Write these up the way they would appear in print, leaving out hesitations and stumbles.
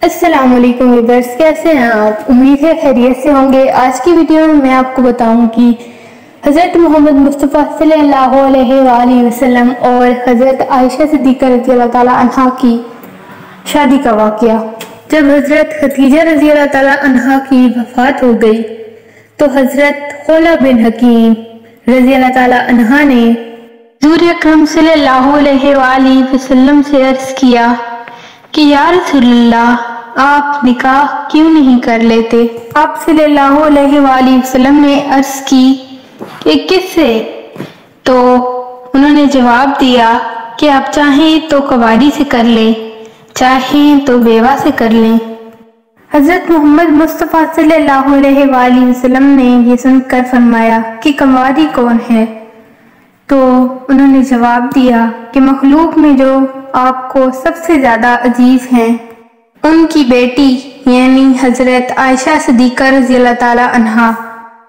السلام علیکم ویورز، کیسے ہیں آپ؟ امید ہے خیریت سے ہوں گے۔ آج کی ویڈیو میں آپ کو بتاؤں کہ حضرت محمد مصطفیٰ صلی اللہ علیہ وآلہ وسلم اور حضرت عائشہ صدیقہ رضی اللہ تعالیٰ عنہ کی شادی کا واقعہ۔ جب حضرت خدیجہ رضی اللہ تعالیٰ عنہ کی وفات ہو گئی تو حضرت خولہ بن حکیم رضی اللہ تعالیٰ عنہ نے حضور اکرم صلی اللہ علیہ وآلہ وسلم سے عرض کیا کہ یا رسول اللہ، آپ نکاح کیوں نہیں کر لیتے؟ آپ صلی اللہ علیہ وآلہ وسلم نے عرض کی کہ کس سے؟ تو انہوں نے جواب دیا کہ آپ چاہیں تو کنواری سے کر لیں، چاہیں تو بیوہ سے کر لیں۔ حضرت محمد مصطفیٰ صلی اللہ علیہ وآلہ وسلم نے یہ سن کر فرمایا کہ کنواری کون ہے؟ تو انہوں نے جواب دیا کہ مخلوق میں جو آپ کو سب سے زیادہ عزیز ہیں ان کی بیٹی یعنی حضرت عائشہ صدیقہ رضی اللہ تعالیٰ عنہ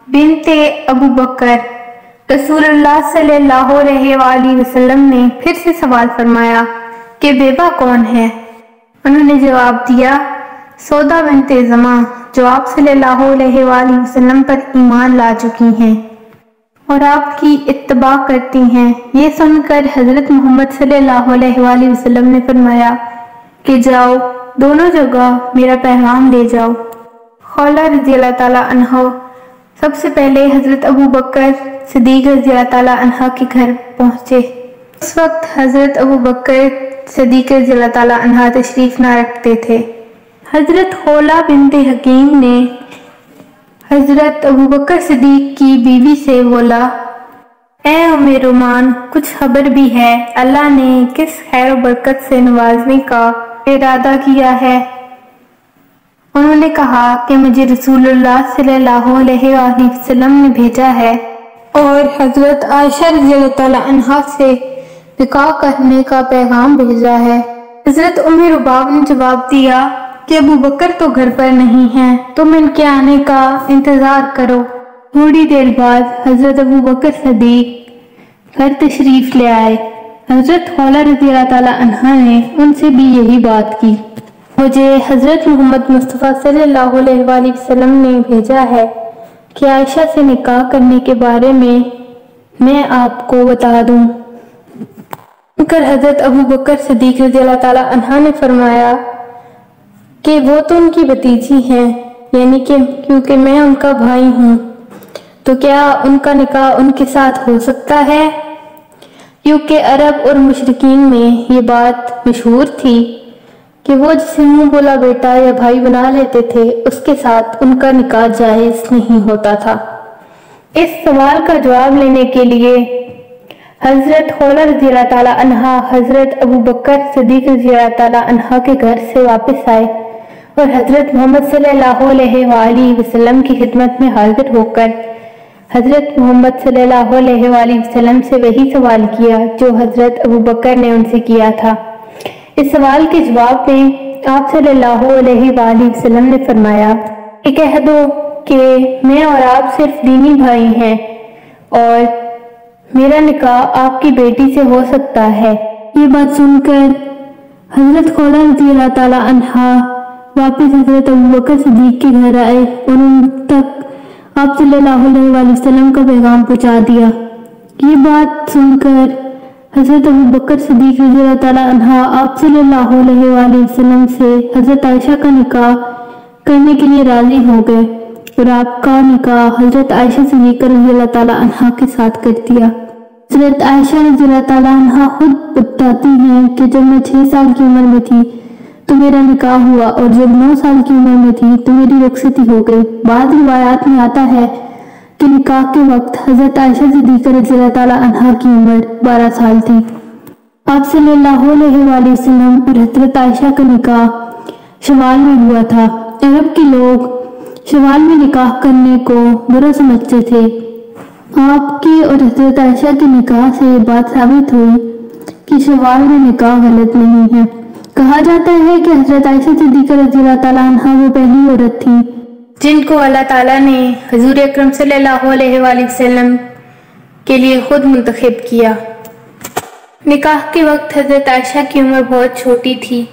بنت ابو بکر۔ رسول اللہ صلی اللہ علیہ وآلہ وسلم نے پھر سے سوال فرمایا کہ بیوہ کون ہے؟ انہوں نے جواب دیا سودا بنت زمعہ، جو آپ صلی اللہ علیہ وآلہ وسلم پر ایمان لا چکی ہیں اور آپ کی اتباع کرتی ہیں۔ یہ سن کر حضرت محمد صلی اللہ علیہ وآلہ وسلم نے فرمایا کہ جاؤ، دونوں جگہ میرا پیغام لے جاؤ۔ خولہ رضی اللہ تعالیٰ عنہ سب سے پہلے حضرت ابو بکر صدیق رضی اللہ تعالیٰ عنہ کے گھر پہنچے۔ اس وقت حضرت ابو بکر صدیق رضی اللہ تعالیٰ عنہ تشریف نہ رکھتے تھے۔ حضرت خولہ بنت حکیم نے حضرت ابو بکر صدیق کی بیوی سے بولا، اے ام رومان، کچھ خبر بھی ہے؟ اللہ نے کس خیر و برکت سے نوازنے کا ارادہ کیا ہے؟ انہوں نے کہا کہ مجھے رسول اللہ صلی اللہ علیہ وآلہ وسلم نے بھیجا ہے اور حضرت عائشہ رضی اللہ تعالیٰ عنہ سے نکاح کرنے کا پیغام بھیجا ہے۔ حضرت ام رباب نے جواب دیا کہ ابو بکر تو گھر پر نہیں ہیں، تم ان کے آنے کا انتظار کرو۔ تھوڑی دیر بعد حضرت ابو بکر صدیق گھر تشریف لے آئے۔ حضرت خولہ رضی اللہ تعالیٰ عنہ نے ان سے بھی یہی بات کی، مجھے حضرت محمد مصطفیٰ صلی اللہ علیہ وآلہ وسلم نے بھیجا ہے کہ عائشہ سے نکاح کرنے کے بارے میں آپ کو بتا دوں۔ حضرت ابو بکر صدیق رضی اللہ تعالیٰ عنہ نے فرمایا کہ وہ تو ان کی بھتیجی ہیں، یعنی کہ کیونکہ میں ان کا بھائی ہوں، تو کیا ان کا نکاح ان کے ساتھ ہو سکتا ہے؟ کیونکہ عرب اور مشرکین میں یہ بات مشہور تھی کہ وہ جسے منہ بولا بیٹا یا بھائی بنا لیتے تھے اس کے ساتھ ان کا نکاح جائز نہیں ہوتا تھا۔ اس سوال کا جواب لینے کے لیے حضرت خولہ رضی اللہ تعالیٰ عنہ حضرت ابو بکر صدیق رضی اللہ تعالیٰ عنہ کے گھر سے واپس آئے اور حضرت محمد صلی اللہ علیہ وآلہ وسلم کی خدمت میں حاضر ہو کر حضرت محمد صلی اللہ علیہ وآلہ وسلم سے وہی سوال کیا جو حضرت ابو بکر نے ان سے کیا تھا۔ اس سوال کے جواب میں آپ صلی اللہ علیہ وآلہ وسلم نے فرمایا کہ کہہ دو کہ میں اور آپ صرف دینی بھائی ہیں اور میرا نکاح آپ کی بیٹی سے ہو سکتا ہے۔ یہ بات سن کر حضرت خولہ رضی اللہ تعالیٰ عنہ واپس حضرت ابو بکر صدیق کے گھر آئے اور ان تک آپ صلی اللہ علیہ وآلہ وسلم کا پیغام پہنچا دیا۔ یہ بات سن کر حضرت ابو بکر صدیق رضی اللہ تعالیٰ عنہ آپ صلی اللہ علیہ وآلہ وسلم سے حضرت عائشہ کا نکاح کرنے کے لیے راضی ہو گئے اور آپ کا نکاح حضرت عائشہ صدیقہ رضی اللہ تعالیٰ عنہ کے ساتھ کر دیا۔ حضرت عائشہ رضی اللہ تعالیٰ عنہ خود بتاتی ہیں کہ جب میں 6 سال کی عمر میں تھی تو میرا نکاح ہوا اور جب 9 سال کی عمر میں تھی تو میری رخصتی ہو گئی۔ بعض روایات میں آتا ہے کہ نکاح کے وقت حضرت عائشہ صدیقہ رضی اللہ تعالیٰ عنہ کی عمر 12 سال تھی۔ آپ صلی اللہ علیہ وآلہ وسلم اور حضرت عائشہ کا نکاح شوال میں ہوا تھا۔ عرب کے لوگ شوال میں نکاح کرنے کو برا سمجھتے تھے۔ آپ کے اور حضرت عائشہ کے نکاح سے یہ بات ثابت ہوئی کہ شوال میں نکاح غلط نہیں ہے۔ کہا جاتا ہے کہ حضرت عائشہ صدیقہ رضی اللہ تعالیٰ عنہ وہ پہلی عورت تھی جن کو اللہ تعالیٰ نے حضور اکرم صلی اللہ علیہ وآلہ وسلم کے لیے خود منتخب کیا۔ نکاح کے وقت حضرت عائشہ کی عمر بہت چھوٹی تھی۔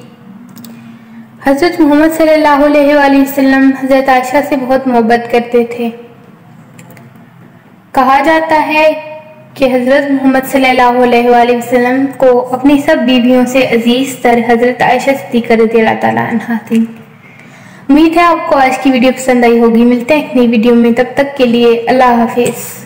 حضرت محمد صلی اللہ علیہ وآلہ وسلم حضرت عائشہ سے بہت محبت کرتے تھے۔ کہا جاتا ہے کہ حضرت محمد صلی اللہ علیہ وآلہ وسلم کو اپنی سب بیویوں سے عزیز تر حضرت عائشہ صدیقہ رضی اللہ تعالیٰ عنہا تھی۔ امید ہے آپ کو آج کی ویڈیو پسند آئی ہوگی۔ ملتے ہیں ایک نئی ویڈیو میں، تب تک کے لیے اللہ حافظ۔